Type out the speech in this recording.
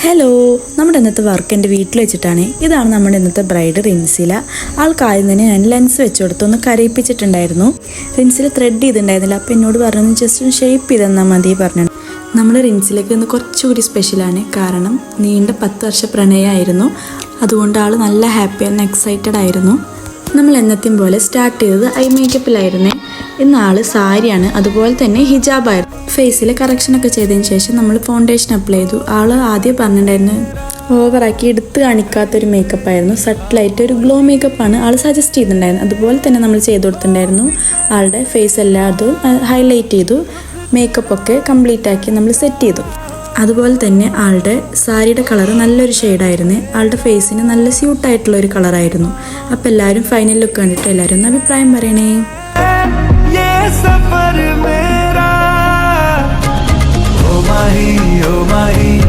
Hello, നമ്മുടെ ഇന്നത്തെ work എൻ്റെ വീട്ടിൽ വെച്ചിട്ടാണ്. ഇതാണ് നമ്മുടെ ഇന്നത്തെ ബ്രൈഡ് റിൻസില. ആൾക്കാദ്യം തന്നെ ഞാൻ ലെൻസ് വെച്ച് കൊടുത്തൊന്ന് കരയിപ്പിച്ചിട്ടുണ്ടായിരുന്നു. റിൻസിൽ ത്രെഡ് ചെയ്തിട്ടുണ്ടായിരുന്നില്ല. അപ്പോൾ എന്നോട് പറഞ്ഞു ജസ്റ്റ് ഒന്ന് ഷേപ്പ് ചെയ്ത് തന്നാൽ മതി പറഞ്ഞു. നമ്മുടെ റിൻസിലേക്ക് ഇന്ന് കുറച്ചുകൂടി സ്പെഷ്യലാണ്. കാരണം നീണ്ട 10 വർഷ പ്രണയമായിരുന്നു. അതുകൊണ്ട് ആൾ നല്ല ഹാപ്പി ആൻഡ് എക്സൈറ്റഡ് ആയിരുന്നു. നമ്മൾ എന്നത്തെയും പോലെ സ്റ്റാർട്ട് ചെയ്തത് ഐ മേക്കപ്പിലായിരുന്നേ. ഇന്ന് ആൾ സാരിയാണ്, അതുപോലെ തന്നെ ഹിജാബായിരുന്നു. ഫേസിൽ കറക്ഷനൊക്കെ ചെയ്തതിന് ശേഷം നമ്മൾ ഫൗണ്ടേഷൻ അപ്ലൈ ചെയ്തു. ആൾ ആദ്യം പറഞ്ഞിട്ടുണ്ടായിരുന്നു ഓവറാക്കി എടുത്ത് കാണിക്കാത്തൊരു മേക്കപ്പായിരുന്നു, സട്ടിലായിട്ട് ഒരു ഗ്ലോ മേക്കപ്പാണ് ആൾ സജസ്റ്റ് ചെയ്തിട്ടുണ്ടായിരുന്നു. അതുപോലെ തന്നെ നമ്മൾ ചെയ്ത് കൊടുത്തിട്ടുണ്ടായിരുന്നു. ആളുടെ ഫേസ് എല്ലാതും ഹൈലൈറ്റ് ചെയ്തു, മേക്കപ്പൊക്കെ കംപ്ലീറ്റ് ആക്കി നമ്മൾ സെറ്റ് ചെയ്തു. അതുപോലെ തന്നെ ആളുടെ സാരിയുടെ കളർ നല്ലൊരു ഷെയ്ഡായിരുന്നു. ആളുടെ ഫേസിന് നല്ല സ്യൂട്ടായിട്ടുള്ള ഒരു കളറായിരുന്നു. അപ്പോൾ എല്ലാവരും ഫൈനൽ ലുക്ക് കണ്ടിട്ട് എല്ലാവരും ഒന്ന് അഭിപ്രായം പറയണേ. Oh my